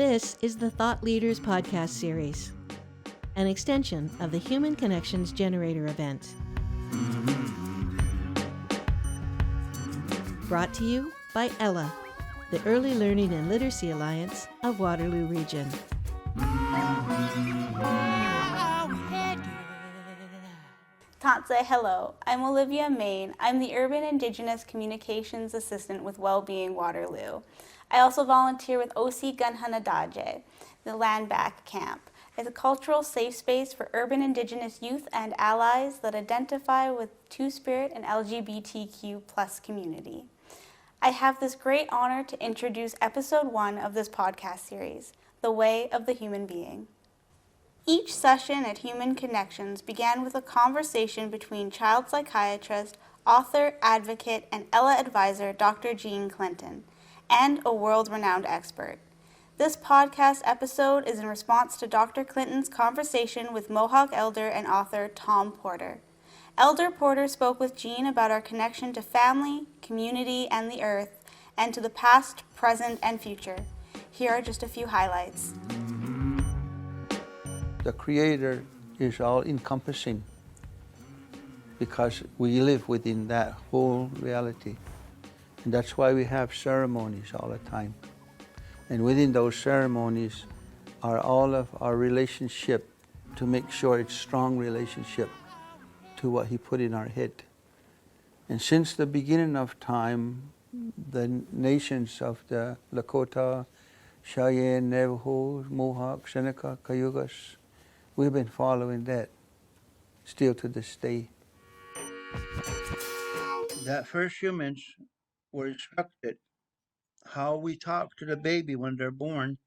This is the Thought Leaders podcast series, an extension of the Human Connections Generator event. Brought to you by ELA, the Early Learning and Literacy Alliance of Waterloo Region. Tanse, hello. I'm Olivia, Maine. I'm the Urban Indigenous Communications Assistant with Wellbeing Waterloo. I also volunteer with OC Gunhanadaje, the LandBack camp. It's a cultural safe space for urban Indigenous youth and allies that identify with Two-Spirit and LGBTQ plus community. I have this great honor to introduce episode 1 of this podcast series, The Way of the Human Being. Each session at Human Connections began with a conversation between child psychiatrist, author, advocate, and ELA advisor Dr. Jean Clinton, and a world-renowned expert. This podcast episode is in response to Dr. Clinton's conversation with Mohawk Elder and author Tom Porter. Elder Porter spoke with Jean about our connection to family, community, and the earth, and to the past, present, and future. Here are just a few highlights. The Creator is all encompassing because we live within that whole reality. And that's why we have ceremonies all the time. And within those ceremonies are all of our relationship to make sure it's strong relationship to what He put in our head. And since the beginning of time, the nations of the Lakota, Cheyenne, Navajo, Mohawk, Chanicka, Cayugas, we've been following that still to this day. That first humans were instructed how we talk to the baby when they're born.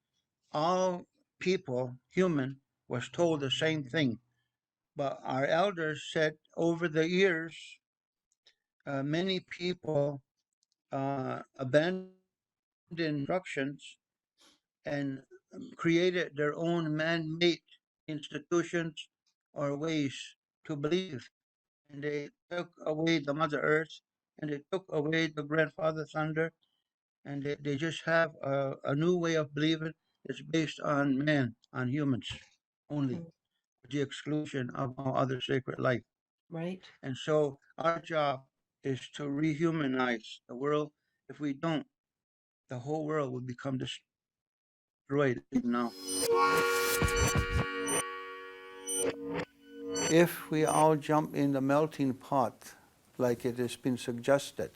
All people, human, was told the same thing. But our elders said over the years, many people abandoned instructions and created their own man-made institutions or ways to believe. And they took away the Mother Earth, and they took away the Grandfather Thunder, and they just have a new way of believing that's based on man, on humans only, with the exclusion of all other sacred life. Right. And so our job is to rehumanize the world. If we don't, the whole world will become destroyed now. If we all jump in the melting pot, like it has been suggested,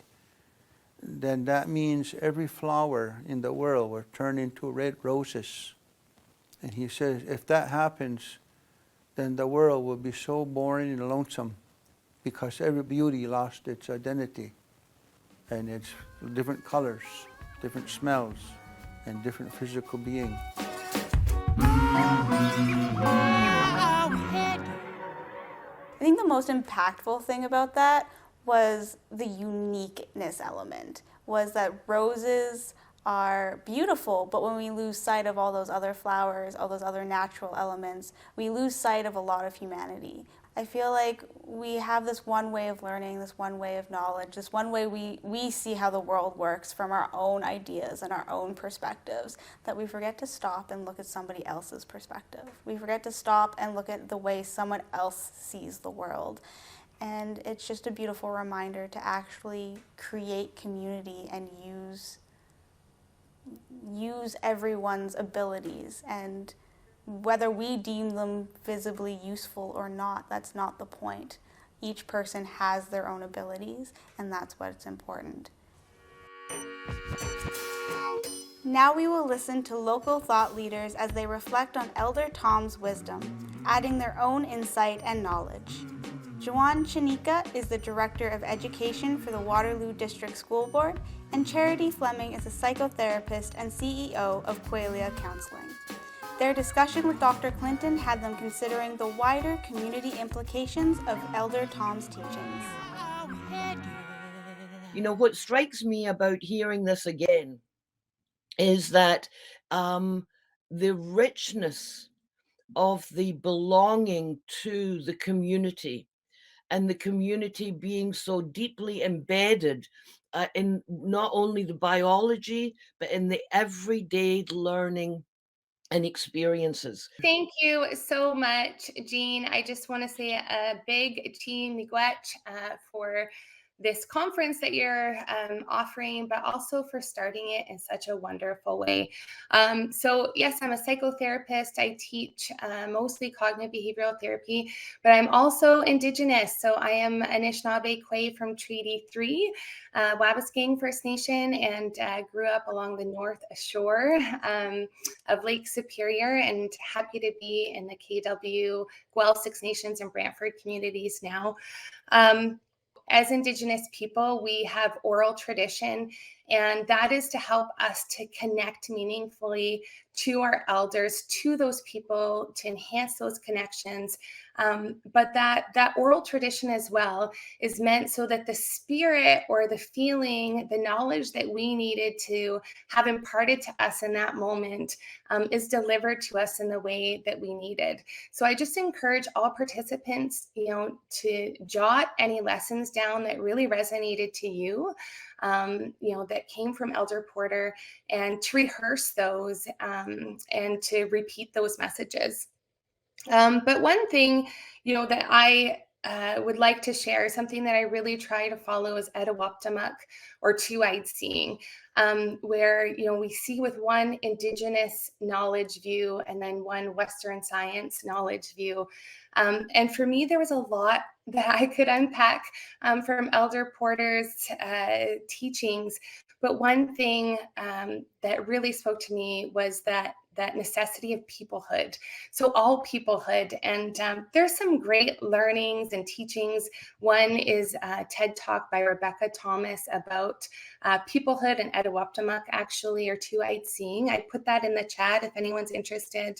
then that means every flower in the world will turn into red roses. And he says, if that happens, then the world will be so boring and lonesome because every beauty lost its identity. And it's different colors, different smells, and different physical being. I think the most impactful thing about that was the uniqueness element, was that roses are beautiful, but when we lose sight of all those other flowers, all those other natural elements, we lose sight of a lot of humanity. I feel like we have this one way of learning, this one way of knowledge, this one way we see how the world works from our own ideas and our own perspectives, that we forget to stop and look at somebody else's perspective. We forget to stop and look at the way someone else sees the world. And it's just a beautiful reminder to actually create community and use everyone's abilities, and whether we deem them visibly useful or not, that's not the point. Each person has their own abilities, and that's what's important. Now we will listen to local thought leaders as they reflect on Elder Tom's wisdom, adding their own insight and knowledge. Jeewan Chanicka is the Director of Education for the Waterloo District School Board, and Charity Fleming is a psychotherapist and CEO of Qualia Counseling. Their discussion with Dr. Clinton had them considering the wider community implications of Elder Tom's teachings. You know, what strikes me about hearing this again is that the richness of the belonging to the community, and the community being so deeply embedded in not only the biology, but in the everyday learning and experiences. Thank you so much, Jean. I just want to say a big miigwech for this conference that you're offering, but also for starting it in such a wonderful way. So yes, I'm a psychotherapist. I teach mostly cognitive behavioral therapy, but I'm also Indigenous. So I am Anishinaabe Kwe from Treaty 3, Wabaskang First Nation, and grew up along the north shore of Lake Superior, and happy to be in the KW, Guelph, Six Nations, and Brantford communities now. As Indigenous people, we have oral tradition, and that is to help us to connect meaningfully to our elders, to those people, to enhance those connections. But that oral tradition as well is meant so that the spirit or the feeling, the knowledge that we needed to have imparted to us in that moment is delivered to us in the way that we needed. So I just encourage all participants, to jot any lessons down that really resonated to you, that came from Elder Porter, and to rehearse those and to repeat those messages. But one thing, that I would like to share, something that I really try to follow, is Etowoptimuk, or two-eyed seeing, where, we see with one Indigenous knowledge view and then one Western science knowledge view. And for me, there was a lot that I could unpack from Elder Porter's teachings. But one thing that really spoke to me was that necessity of peoplehood. So all peoplehood. And there's some great learnings and teachings. One is a TED Talk by Rebecca Thomas about peoplehood and Etowoptimuk, actually, or two-eyed seeing. I put that in the chat if anyone's interested.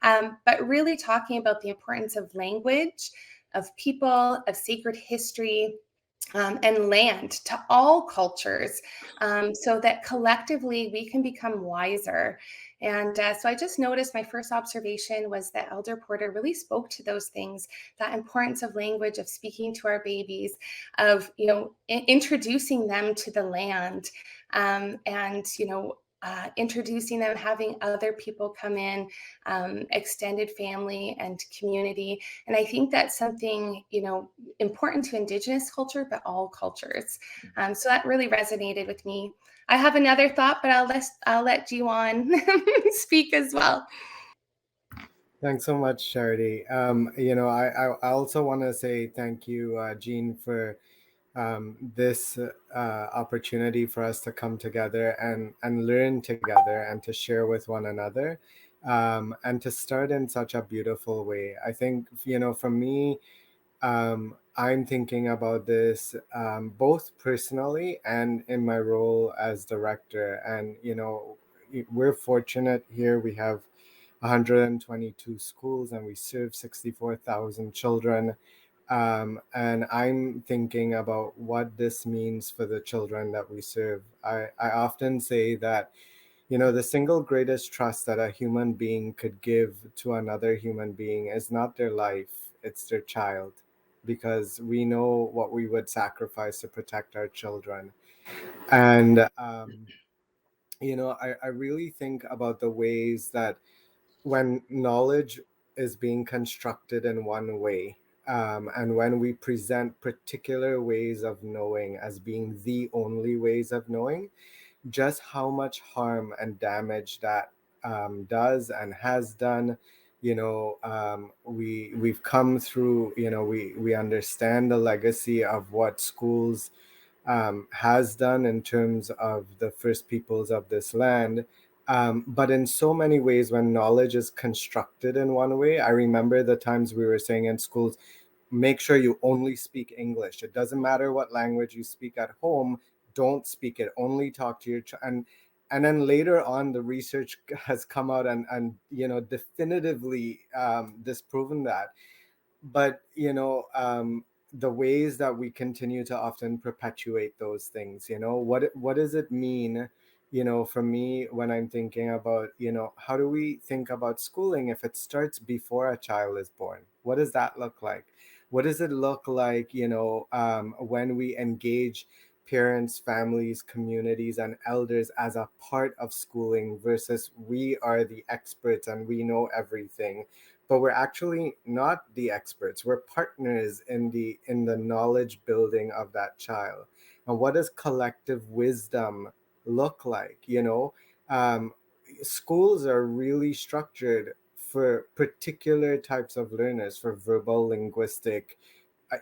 But really talking about the importance of language, of people, of sacred history, and land to all cultures, so that collectively we can become wiser. And so I just noticed, my first observation was that Elder Porter really spoke to those things, that importance of language, of speaking to our babies, of, introducing them to the land, and, introducing them, having other people come in, extended family and community. And I think that's something, important to Indigenous culture, but all cultures. So that really resonated with me. I have another thought, but I'll let jeewan speak as well. Thanks so much, Charity. I also want to say thank you, Jean, for this opportunity for us to come together and learn together and to share with one another, and to start in such a beautiful way. I think, for me, I'm thinking about this both personally and in my role as director. And, we're fortunate here. We have 122 schools and we serve 64,000 children. And I'm thinking about what this means for the children that we serve. I often say that, the single greatest trust that a human being could give to another human being is not their life, it's their child, because we know what we would sacrifice to protect our children. And, I really think about the ways that when knowledge is being constructed in one way, and when we present particular ways of knowing as being the only ways of knowing, just how much harm and damage that does and has done. We've come through, we understand the legacy of what schools has done in terms of the first peoples of this land. But in so many ways, when knowledge is constructed in one way, I remember the times we were saying in schools, make sure you only speak English. It doesn't matter what language you speak at home, don't speak it, only talk to your child. And then later on, the research has come out and definitively disproven that. But the ways that we continue to often perpetuate those things, what does it mean, for me, when I'm thinking about, how do we think about schooling if it starts before a child is born? What does that look like? What does it look like, when we engage parents, families, communities, and elders as a part of schooling versus we are the experts and we know everything. But we're actually not the experts. We're partners in the knowledge building of that child. And what does collective wisdom look like? Schools are really structured for particular types of learners, for verbal, linguistic,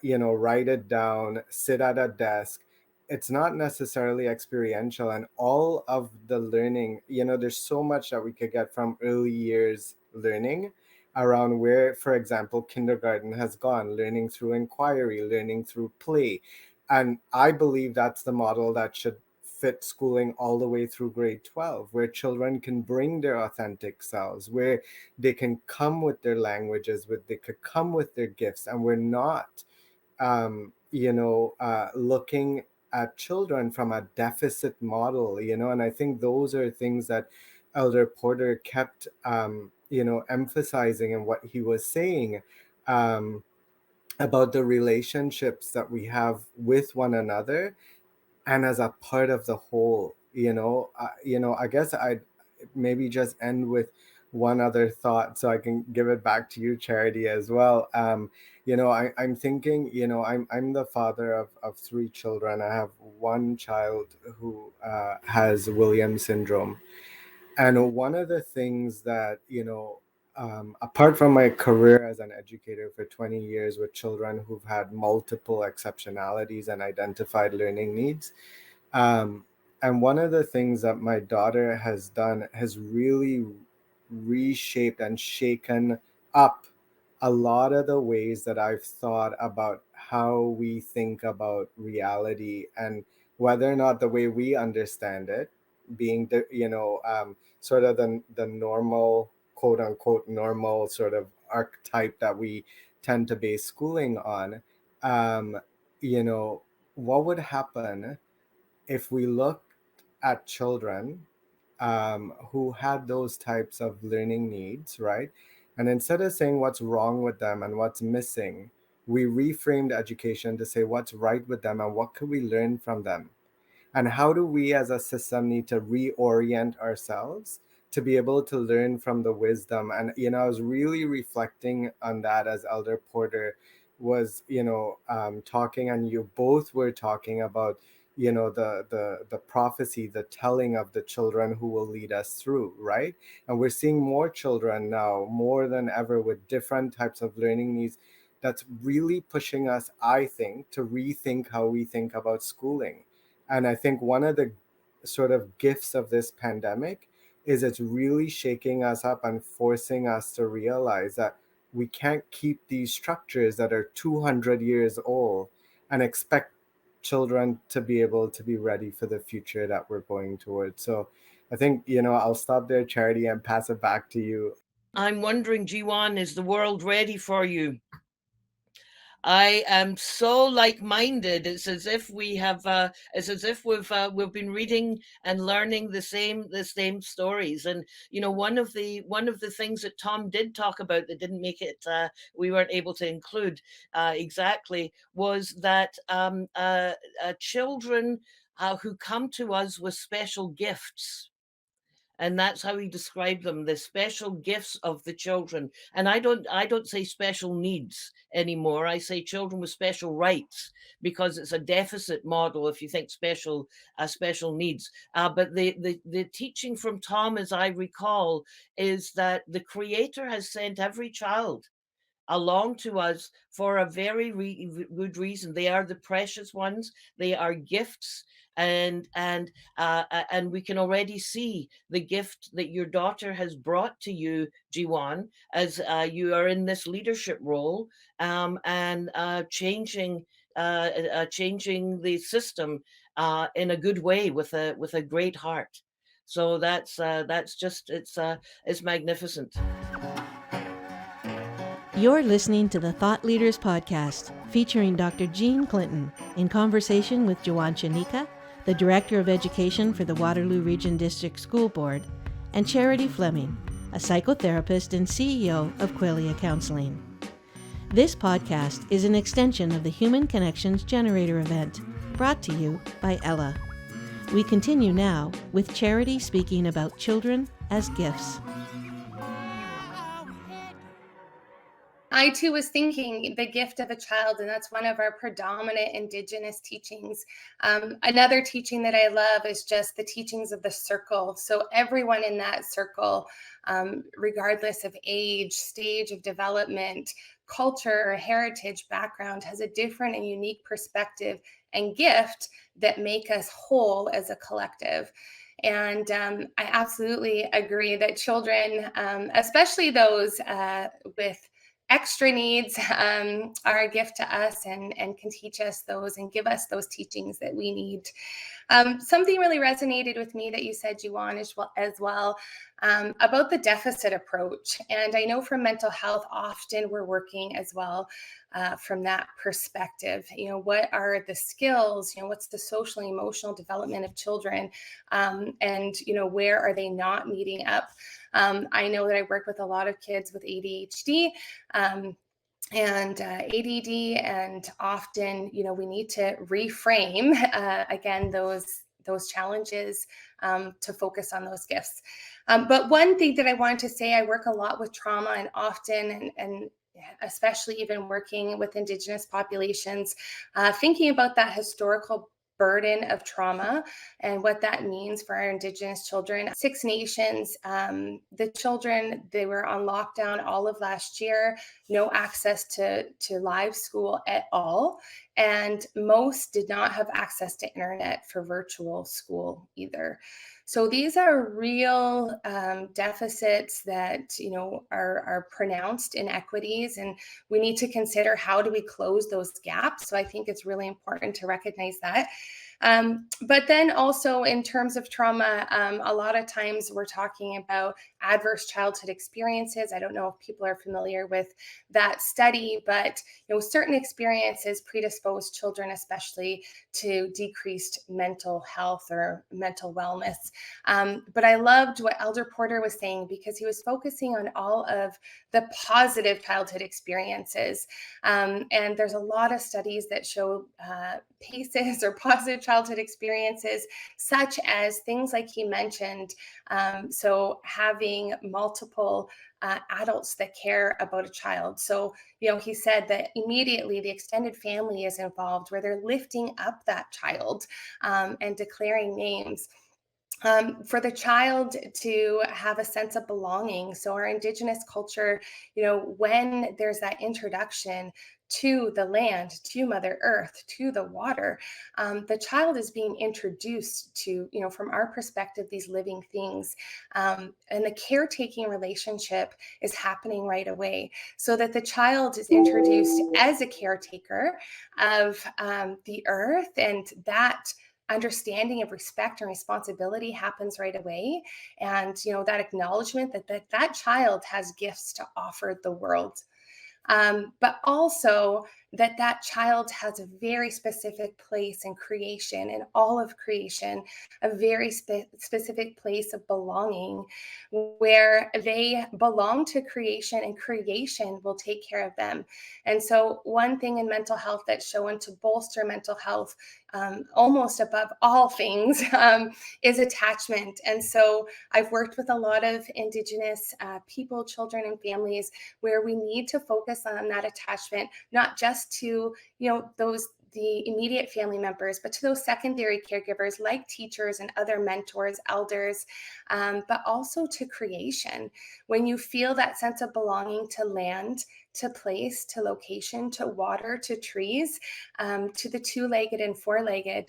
write it down, sit at a desk. It's not necessarily experiential. And all of the learning, there's so much that we could get from early years learning around where, for example, kindergarten has gone, learning through inquiry, learning through play. And I believe that's the model that should fit schooling all the way through grade 12, where children can bring their authentic selves, where they can come with their languages, they could come with their gifts, and we're not looking at children from a deficit model, and I think those are things that Elder Porter kept, emphasizing in what he was saying about the relationships that we have with one another and as a part of the whole. I guess I'd maybe just end with one other thought so I can give it back to you, Charity, as well. I'm thinking, I'm the father of 3 children. I have one child who has Williams syndrome. And one of the things that, apart from my career as an educator for 20 years with children who've had multiple exceptionalities and identified learning needs, and one of the things that my daughter has done has really reshaped and shaken up a lot of the ways that I've thought about how we think about reality, and whether or not the way we understand it being sort of the normal, quote unquote normal sort of archetype that we tend to base schooling on. What would happen if we looked at children who had those types of learning needs, right? And instead of saying what's wrong with them and what's missing, we reframed education to say what's right with them and what could we learn from them? And how do we as a system need to reorient ourselves to be able to learn from the wisdom? And, I was really reflecting on that as Elder Porter was, talking, and you both were talking about, the prophecy, the telling of the children who will lead us through, right? And we're seeing more children now, more than ever, with different types of learning needs. That's really pushing us, I think, to rethink how we think about schooling. And I think one of the sort of gifts of this pandemic is it's really shaking us up and forcing us to realize that we can't keep these structures that are 200 years old and expect children to be able to be ready for the future that we're going towards. So I think, I'll stop there, Charity, and pass it back to you. I'm wondering, jeewan, is the world ready for you? I am so like-minded. It's as if we have. It's as if we've been reading and learning the same stories. And one of the things that Tom did talk about that didn't make it, we weren't able to include exactly, was that children who come to us with special gifts. And that's how he described them, the special gifts of the children. And I don't say special needs anymore. I say children with special rights, because it's a deficit model if you think special needs. But the teaching from Tom, as I recall, is that the Creator has sent every child along to us for a very good reason. They are the precious ones. They are gifts. And we can already see the gift that your daughter has brought to you, jeewan, as you are in this leadership role, and changing the system in a good way with a great heart. So that's just it's magnificent. You're listening to the Thought Leaders Podcast, featuring Dr. Jean Clinton in conversation with jeewan Chanicka, the Director of Education for the Waterloo Region District School Board, and Charity Fleming, a psychotherapist and CEO of Qualia Counseling. This podcast is an extension of the Human Connections Generator event, brought to you by Ella. We continue now with Charity speaking about children as gifts. I too was thinking the gift of a child, and that's one of our predominant Indigenous teachings. Another teaching that I love is just the teachings of the circle. So everyone in that circle, regardless of age, stage of development, culture, or heritage background, has a different and unique perspective and gift that make us whole as a collective. And I absolutely agree that children, especially those with extra needs, are a gift to us and can teach us those and give us those teachings that we need. Something really resonated with me that you said, jeewan, as well about the deficit approach. And I know from mental health, often we're working as well from that perspective. You know, what are the skills? You know, what's the social and emotional development of children? And, you know, where are they not meeting up? I know that I work with a lot of kids with ADHD. And ADD, and often, you know, we need to reframe again those challenges to focus on those gifts. But one thing that I wanted to say, I work a lot with trauma, and often, and especially even working with Indigenous populations, thinking about that historical burden of trauma and what that means for our Indigenous children. Six Nations, the children, they were on lockdown all of last year, no access to live school at all. And most did not have access to internet for virtual school either. So these are real deficits that, you know, are pronounced inequities, and we need to consider how do we close those gaps. So I think it's really important to recognize that. But then also in terms of trauma, a lot of times we're talking about adverse childhood experiences. I don't know if people are familiar with that study, but you know, certain experiences predispose children, especially to decreased mental health or mental wellness. But I loved what Elder Porter was saying, because he was focusing on all of the positive childhood experiences. And there's a lot of studies that show PACEs or positive childhood experiences, such as things like he mentioned. So having multiple adults that care about a child. So, you know, he said that immediately the extended family is involved, where they're lifting up that child and declaring names. For the child to have a sense of belonging. So our Indigenous culture, you know, when there's that introduction to the land, to Mother Earth, to the water, the child is being introduced to, you know, from our perspective, these living things. And the caretaking relationship is happening right away, so that the child is introduced as a caretaker of the earth, and that understanding of respect and responsibility happens right away. And, you know, that acknowledgement that child has gifts to offer the world. But also that child has a very specific place in creation, in all of creation, a very specific place of belonging, where they belong to creation, and creation will take care of them. And so one thing in mental health that's shown to bolster mental health, almost above all things, is attachment. And so I've worked with a lot of Indigenous people, children, and families, where we need to focus on that attachment, not just to, you know, the immediate family members, but to those secondary caregivers like teachers and other mentors, elders, but also to creation. When you feel that sense of belonging to land, to place, to location, to water, to trees, to the two-legged and four-legged,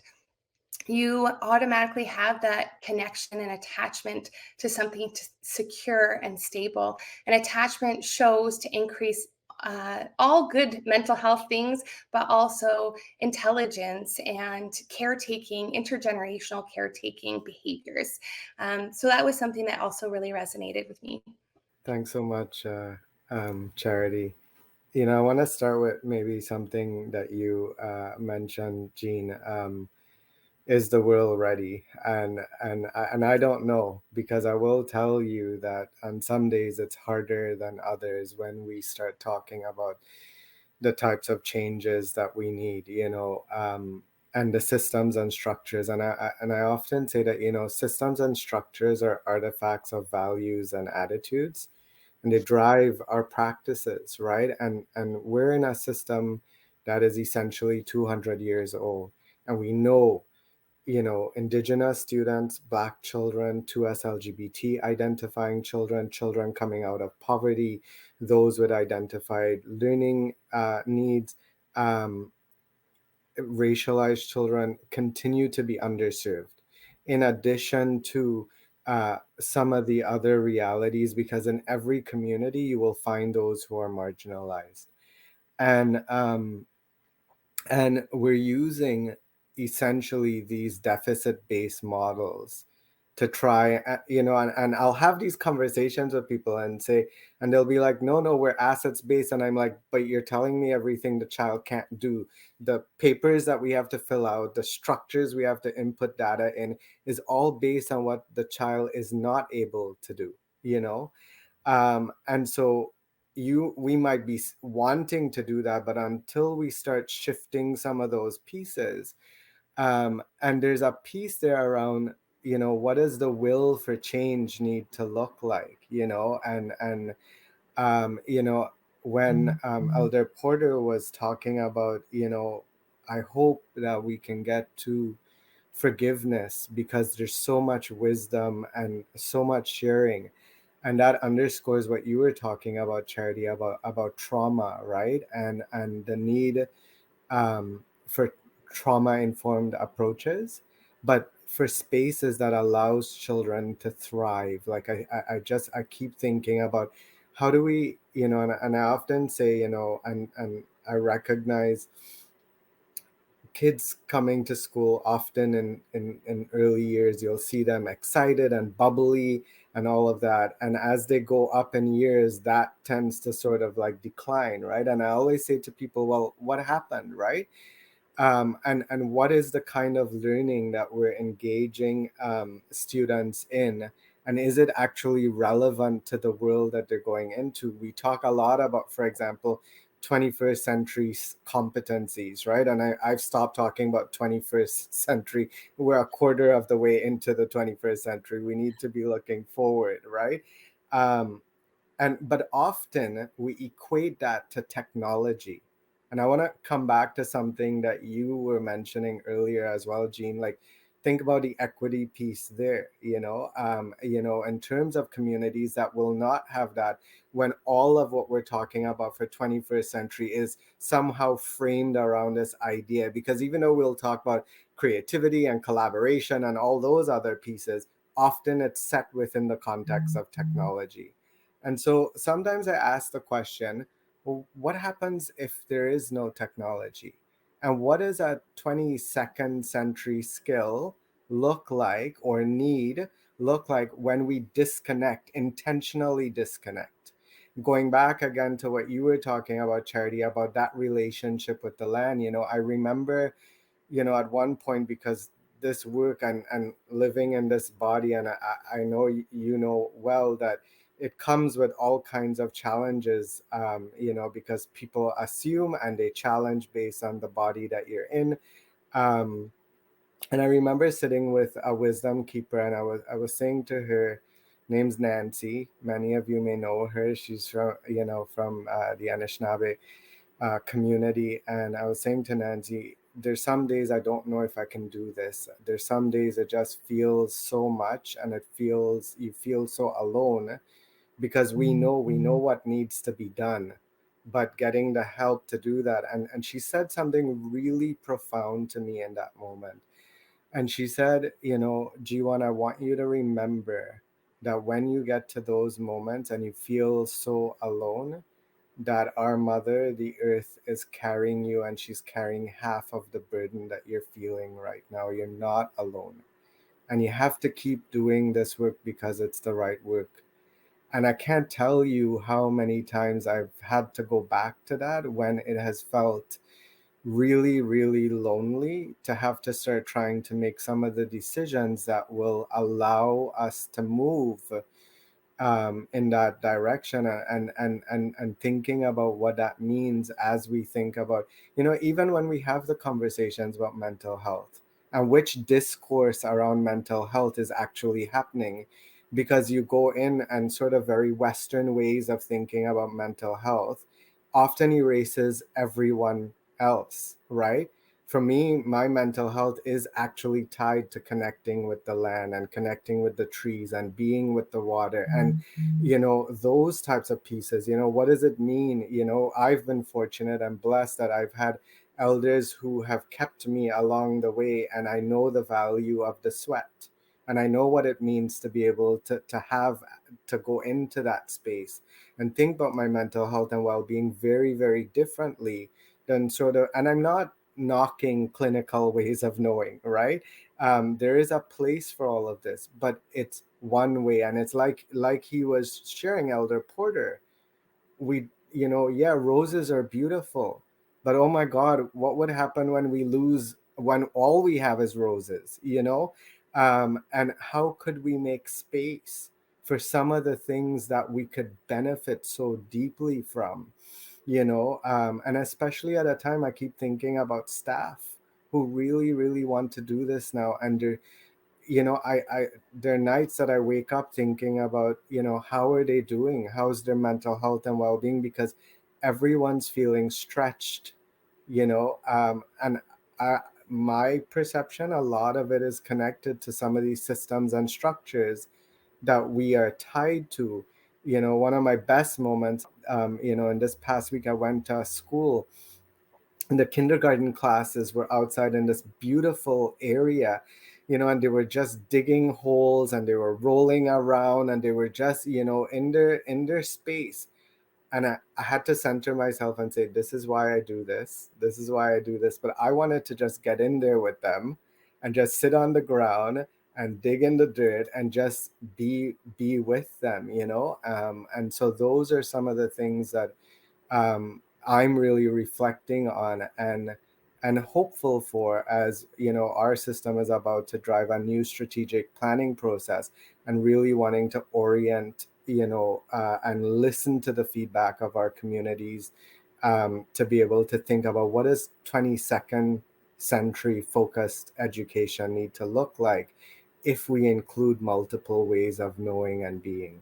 you automatically have that connection and attachment to something secure and stable. And attachment shows to increase all good mental health things, but also intelligence and caretaking, intergenerational caretaking behaviors. So that was something that also really resonated with me. Thanks so much, Charity. You know, I want to start with maybe something that you mentioned, Jean. Is the world ready? And I don't know, because I will tell you that on some days it's harder than others when we start talking about the types of changes that we need, and the systems and structures. And I often say that, systems and structures are artifacts of values and attitudes, and they drive our practices, right? And we're in a system that is essentially 200 years old, and we know, Indigenous students, Black children, 2S LGBT identifying children, children coming out of poverty, those with identified learning needs, racialized children continue to be underserved, in addition to some of the other realities, because in every community you will find those who are marginalized. And we're using essentially these deficit-based models to try, and I'll have these conversations with people and say, and they'll be like, no, we're assets based. And I'm like, but you're telling me everything the child can't do. The papers that we have to fill out, the structures we have to input data in, is all based on what the child is not able to do, and so we might be wanting to do that, but until we start shifting some of those pieces, and there's a piece there around, what does the will for change need to look like, and when Elder Porter was talking about, I hope that we can get to forgiveness, because there's so much wisdom and so much sharing. And that underscores what you were talking about, Charity, about trauma, right? And the need for trauma-informed approaches, but for spaces that allows children to thrive. Like I keep thinking about, how do we, and I often say, and I recognize kids coming to school often in early years, you'll see them excited and bubbly and all of that. And as they go up in years, that tends to sort of like decline, right? And I always say to people, well, what happened, right? And what is the kind of learning that we're engaging students in? And is it actually relevant to the world that they're going into? We talk a lot about, for example, 21st century competencies, right? And I've stopped talking about 21st century. We're a quarter of the way into the 21st century. We need to be looking forward, right? But often we equate that to technology. And I want to come back to something that you were mentioning earlier as well, Jean. Like, think about the equity piece there, in terms of communities that will not have that, when all of what we're talking about for 21st century is somehow framed around this idea. Because even though we'll talk about creativity and collaboration and all those other pieces, often it's set within the context of technology. And so sometimes I ask the question, well, what happens if there is no technology? And what does a 22nd century skill look like, or need look like, when we disconnect, intentionally disconnect? Going back again to what you were talking about, Charity, about that relationship with the land, I remember, at one point, because this work and living in this body, and I know you know well that it comes with all kinds of challenges, because people assume and they challenge based on the body that you're in. And I remember sitting with a wisdom keeper, and I was saying to her, name's Nancy. Many of you may know her. She's from the Anishinaabe community. And I was saying to Nancy, there's some days I don't know if I can do this. There's some days it just feels so much, and you feel so alone, because we know what needs to be done, but getting the help to do that. And she said something really profound to me in that moment. And she said, Jeewan, I want you to remember that when you get to those moments and you feel so alone, that our mother, the earth, is carrying you, and she's carrying half of the burden that you're feeling right now. You're not alone. And you have to keep doing this work because it's the right work. And I can't tell you how many times I've had to go back to that when it has felt really, really lonely, to have to start trying to make some of the decisions that will allow us to move in that direction, and thinking about what that means as we think about, even when we have the conversations about mental health and which discourse around mental health is actually happening, because you go in and sort of very Western ways of thinking about mental health often erases everyone else, right? For me, my mental health is actually tied to connecting with the land and connecting with the trees and being with the water. And, those types of pieces, what does it mean? I've been fortunate and blessed that I've had elders who have kept me along the way. And I know the value of the sweat. And I know what it means to be able to go into that space and think about my mental health and well-being very, very differently than and I'm not knocking clinical ways of knowing, right? There is a place for all of this, but it's one way. And it's like he was sharing, Elder Porter, yeah, roses are beautiful, but oh my God, what would happen when all we have is roses, and how could we make space for some of the things that we could benefit so deeply from, and especially at a time, I keep thinking about staff who really, really want to do this now. And I there are nights that I wake up thinking about, how are they doing? How's their mental health and well-being? Because everyone's feeling stretched, and my perception, a lot of it is connected to some of these systems and structures that we are tied to. One of my best moments, in this past week, I went to a school, and the kindergarten classes were outside in this beautiful area, and they were just digging holes and they were rolling around and they were just, in their space. And I had to center myself and say, this is why I do this. This is why I do this. But I wanted to just get in there with them and just sit on the ground and dig in the dirt and just be with them, and so those are some of the things that I'm really reflecting on and hopeful for, as our system is about to drive a new strategic planning process and really wanting to orient, and listen to the feedback of our communities, to be able to think about what does 22nd century focused education need to look like if we include multiple ways of knowing and being.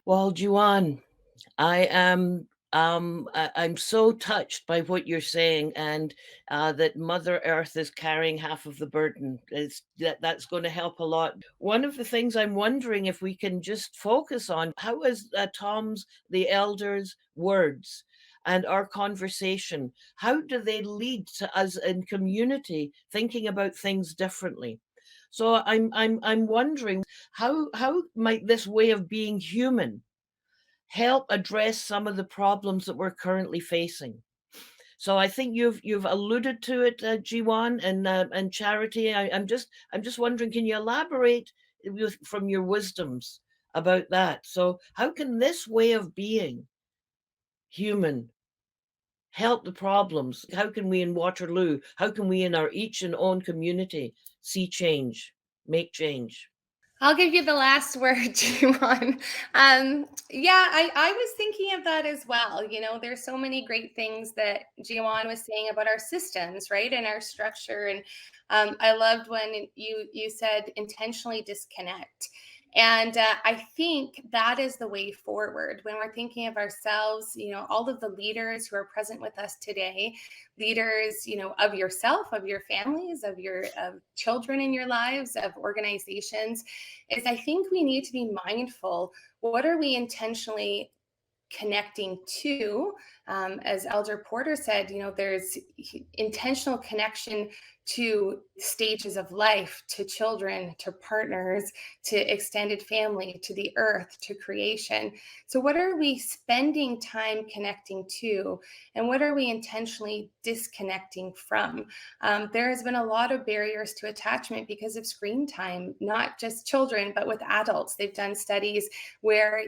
Well, Jeewan, I'm so touched by what you're saying, and that Mother Earth is carrying half of the burden. That's going to help a lot. One of the things I'm wondering if we can just focus on, how is the elders' words and our conversation, how do they lead to us in community thinking about things differently? So I'm wondering, how might this way of being human help address some of the problems that we're currently facing? So I think you've alluded to it, Jeewan and Charity. I'm just wondering, can you elaborate from your wisdoms about that? So how can this way of being human help the problems? How can we in Waterloo? How can we in our each and own community see change, make change? I'll give you the last word, Jeewan. Yeah, I was thinking of that as well. There's so many great things that Jeewan was saying about our systems, right, and our structure. And I loved when you said intentionally disconnect. And I think that is the way forward when we're thinking of ourselves, all of the leaders who are present with us today, leaders, of yourself, of your families, of your children in your lives, of organizations, is I think we need to be mindful. What are we intentionally connecting to? As Elder Porter said, there's intentional connection to stages of life, to children, to partners, to extended family, to the earth, to creation. So what are we spending time connecting to, and what are we intentionally disconnecting from? There has been a lot of barriers to attachment because of screen time, not just children, but with adults. They've done studies where,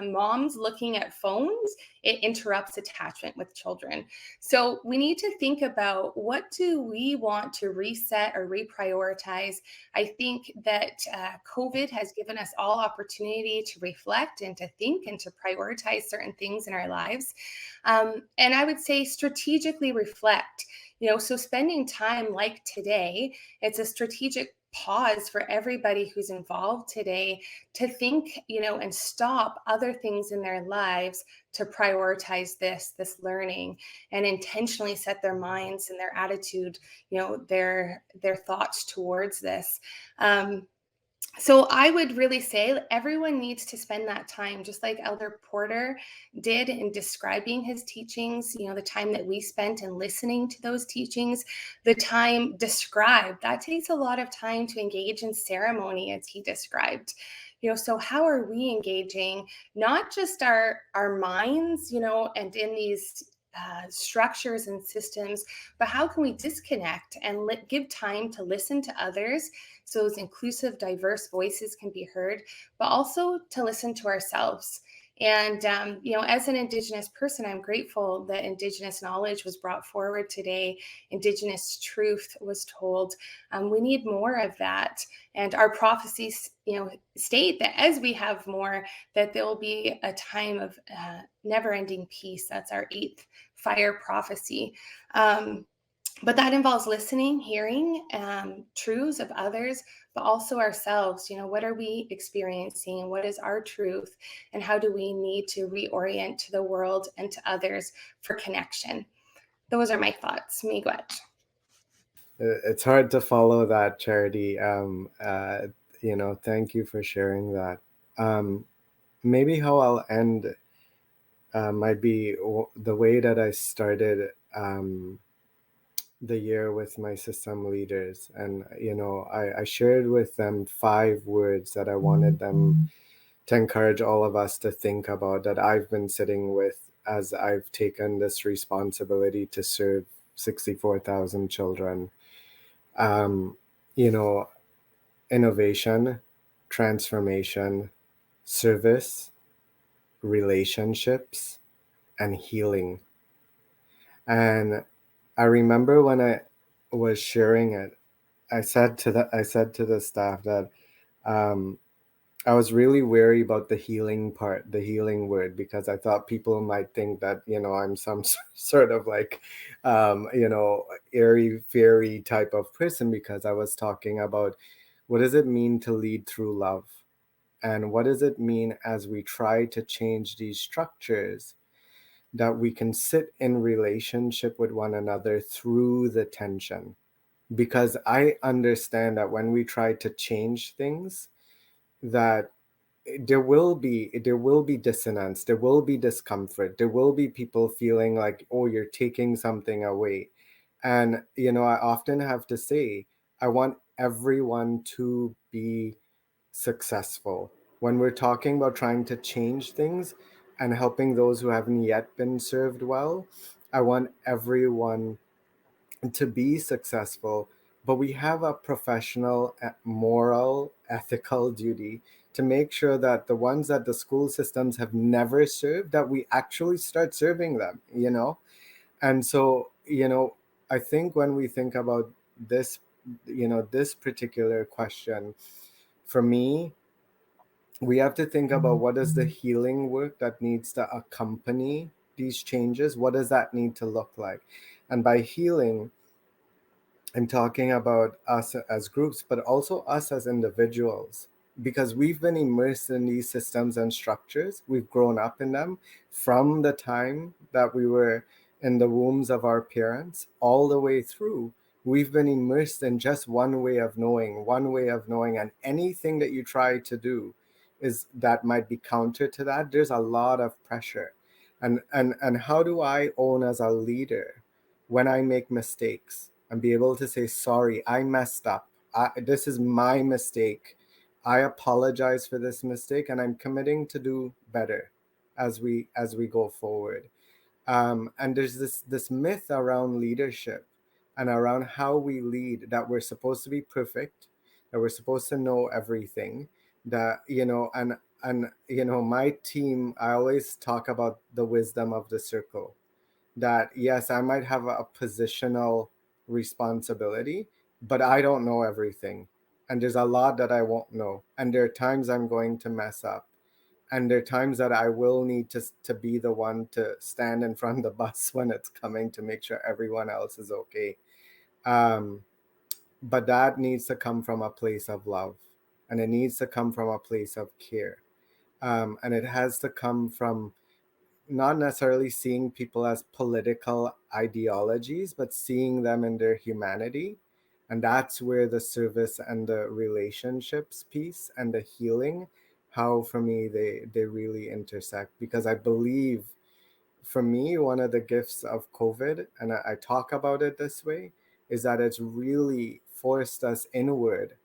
moms looking at phones, it interrupts lost attachment with children. So we need to think about, what do we want to reset or reprioritize? I think that COVID has given us all opportunity to reflect and to think and to prioritize certain things in our lives. And I would say strategically reflect, so spending time like today, it's a strategic pause for everybody who's involved today to think, and stop other things in their lives to prioritize this learning, and intentionally set their minds and their attitude, their thoughts towards this. So I would really say everyone needs to spend that time, just like Elder Porter did in describing his teachings, the time that we spent in listening to those teachings, the time described. That takes a lot of time to engage in ceremony, as he described. So how are we engaging not just our minds, and in these structures and systems, but how can we disconnect and give time to listen to others, so those inclusive, diverse voices can be heard, but also to listen to ourselves. And, as an Indigenous person, I'm grateful that Indigenous knowledge was brought forward today. Indigenous truth was told. We need more of that. And our prophecies, state that as we have more, that there will be a time of never-ending peace. That's our 8th fire prophecy. But that involves listening, hearing truths of others, but also ourselves. What are we experiencing, and what is our truth, and how do we need to reorient to the world and to others for connection? Those are my thoughts. Miigwech. It's hard to follow that, Charity. Thank you for sharing that. Maybe how I'll end might be the way that I started the year with my system leaders. And, I shared with them 5 words that I wanted them to encourage all of us to think about, that I've been sitting with as I've taken this responsibility to serve 64,000 children. Innovation, transformation, service, relationships, and healing. And I remember when I was sharing it, I said to the staff that I was really wary about the healing part, the healing word, because I thought people might think that, I'm some sort of like, airy fairy type of person, because I was talking about what does it mean to lead through love, and what does it mean as we try to change these structures, that we can sit in relationship with one another through the tension. Because I understand that when we try to change things, that there will be dissonance, there will be discomfort, there will be people feeling like, oh, you're taking something away. And I often have to say, I want everyone to be successful. When we're talking about trying to change things and helping those who haven't yet been served well, I want everyone to be successful. But we have a professional, moral, ethical duty to make sure that the ones that the school systems have never served, that we actually start serving them, And so, I think when we think about this, this particular question, for me, we have to think about what is the healing work that needs to accompany these changes. What does that need to look like? And by healing, I'm talking about us as groups, but also us as individuals, because we've been immersed in these systems and structures. We've grown up in them from the time that we were in the wombs of our parents all the way through. We've been immersed in just one way of knowing, and anything that you try to do is that might be counter to that. There's a lot of pressure. And how do I own as a leader when I make mistakes and be able to say, sorry, I messed up. This is my mistake. I apologize for this mistake, and I'm committing to do better as we go forward. And there's this myth around leadership and around how we lead, that we're supposed to be perfect, that we're supposed to know everything, that, and and my team, I always talk about the wisdom of the circle, that yes, I might have a positional responsibility, but I don't know everything, and there's a lot that I won't know, and there are times I'm going to mess up, and there are times that I will need to be the one to stand in front of the bus when it's coming, to make sure everyone else is okay. um, but that needs to come from a place of love, and it needs to come from a place of care, and it has to come from not necessarily seeing people as political ideologies, but seeing them in their humanity. And that's where the service and the relationships piece and the healing, how for me they really intersect. Because I believe, for me, one of the gifts of COVID, and I talk about it this way, is that it's really forced us inward.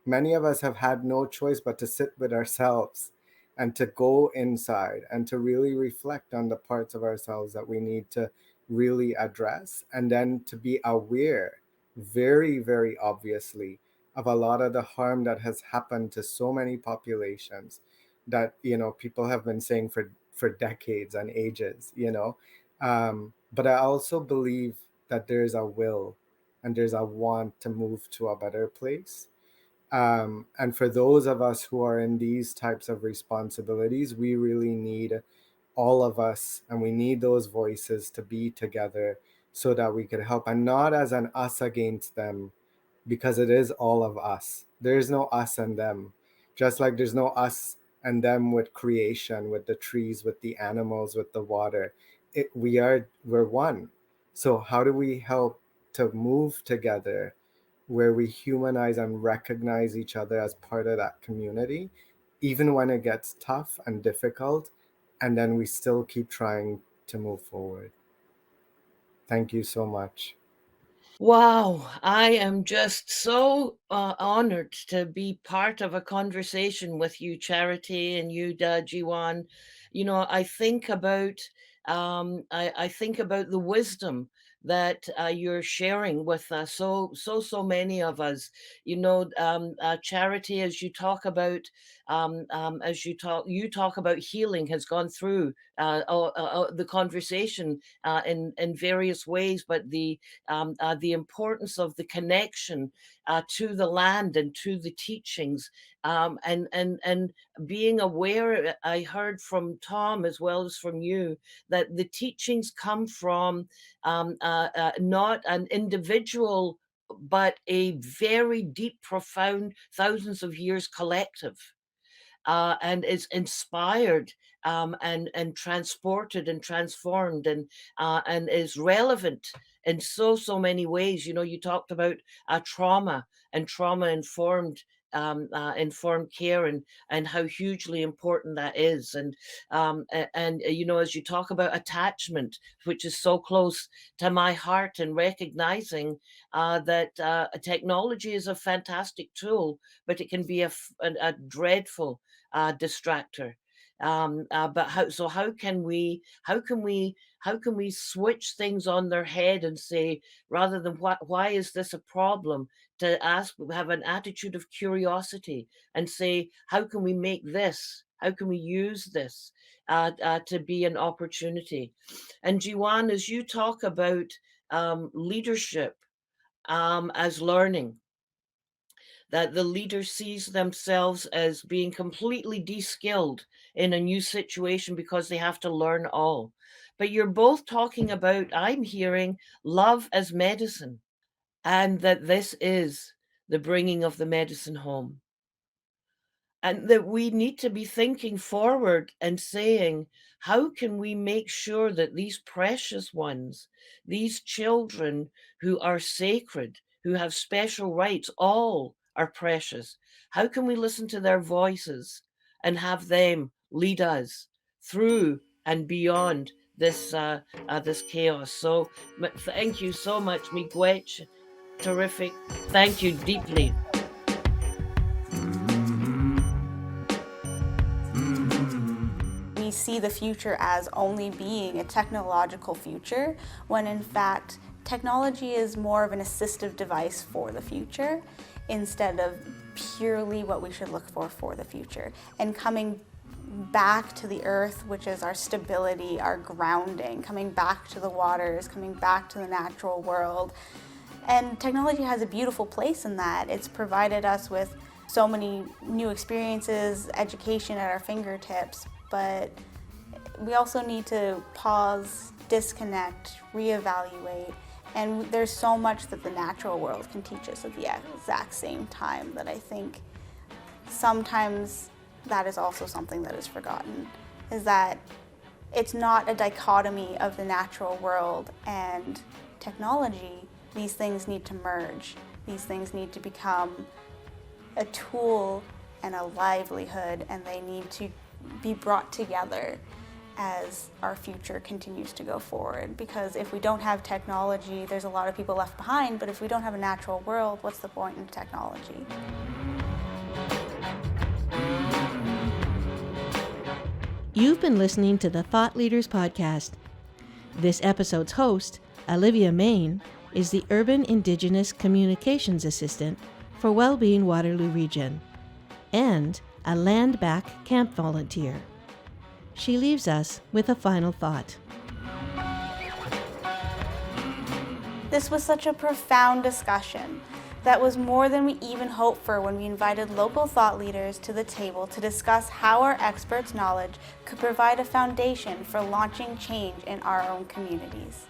Many of us have had no choice but to sit with ourselves and to go inside and to really reflect on the parts of ourselves that we need to really address, and then to be aware, very, very obviously, of a lot of the harm that has happened to so many populations that people have been saying for decades and ages. But I also believe that there's a will and there's a want to move to a better place. And for those of us who are in these types of responsibilities, we really need all of us, and we need those voices to be together so that we could help, and not as an us against them, because it is all of us. There's no us and them, just like there's no us and them with creation, with the trees, with the animals, with the water. We're one. So how do we help to move together, where we humanize and recognize each other as part of that community, even when it gets tough and difficult, and then we still keep trying to move forward? Thank you so much. Wow, I am just so honored to be part of a conversation with you, Charity, and you, jeewan. I think about I think about the wisdom that you're sharing with so many of us. Charity, as you talk about you talk about healing, has gone through the conversation in various ways, but the importance of the connection to the land and to the teachings, and being aware. I heard from Tom as well as from you that the teachings come from not an individual, but a very deep, profound, thousands of years collective, and is inspired, and transported and transformed, and is relevant in so many ways. You talked about trauma and trauma informed, informed care, and how hugely important that is. And as you talk about attachment, which is so close to my heart, and recognizing that technology is a fantastic tool, but it can be a dreadful distractor. But how can we switch things on their head and say, rather than why is this a problem, to have an attitude of curiosity and say, how can we make this, how can we use this to be an opportunity? And jeewan, as you talk about leadership as learning, that the leader sees themselves as being completely de-skilled in a new situation because they have to learn all. But you're both talking about, I'm hearing, love as medicine, and that this is the bringing of the medicine home. And that we need to be thinking forward and saying, how can we make sure that these precious ones, these children who are sacred, who have special rights, all are precious. How can we listen to their voices and have them lead us through and beyond this this chaos? So thank you so much, Miigwech. Terrific. Thank you deeply. We see the future as only being a technological future, when in fact technology is more of an assistive device for the future, instead of purely what we should look for the future. And coming back to the earth, which is our stability, our grounding, coming back to the waters, coming back to the natural world. And technology has a beautiful place in that. It's provided us with so many new experiences, education at our fingertips, but we also need to pause, disconnect, reevaluate, and there's so much that the natural world can teach us at the exact same time that I think sometimes that is also something that is forgotten, is that it's not a dichotomy of the natural world and technology. These things need to merge. These things need to become a tool and a livelihood, and they need to be brought together as our future continues to go forward. Because if we don't have technology, there's a lot of people left behind, but if we don't have a natural world, what's the point in technology? You've been listening to the Thought Leaders Podcast. This episode's host, Olivia Maine, is the Urban Indigenous Communications Assistant for Wellbeing Waterloo Region and a LandBack camp volunteer. She leaves us with a final thought. This was such a profound discussion that was more than we even hoped for when we invited local thought leaders to the table to discuss how our experts' knowledge could provide a foundation for launching change in our own communities.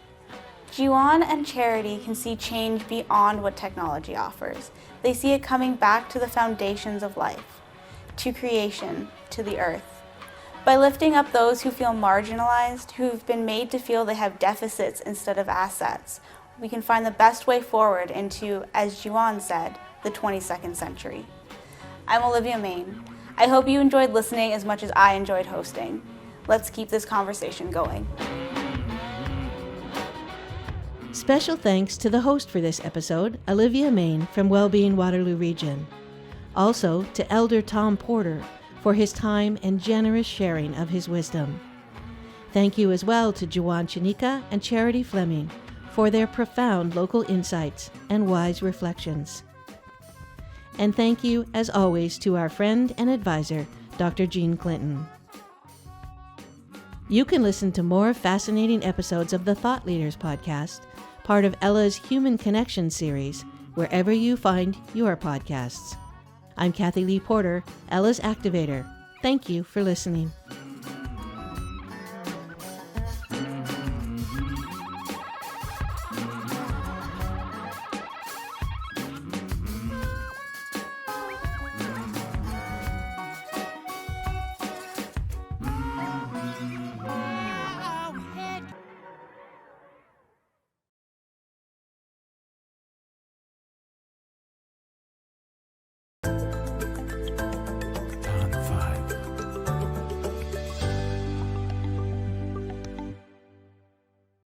Jeewan and Charity can see change beyond what technology offers. They see it coming back to the foundations of life, to creation, to the earth. By lifting up those who feel marginalized, who've been made to feel they have deficits instead of assets, we can find the best way forward into, as Jeewan said, the 22nd century. I'm Olivia Maine. I hope you enjoyed listening as much as I enjoyed hosting. Let's keep this conversation going. Special thanks to the host for this episode, Olivia Maine from Wellbeing Waterloo Region. Also to Elder Tom Porter for his time and generous sharing of his wisdom. Thank you as well to jeewan, chanicka, and Charity Fleming for their profound local insights and wise reflections. And thank you, as always, to our friend and advisor, Dr. Jean Clinton. You can listen to more fascinating episodes of the Thought Leaders Podcast, part of Ella's Human Connection series, wherever you find your podcasts. I'm Kathy Lee Porter, Ella's Activator. Thank you for listening.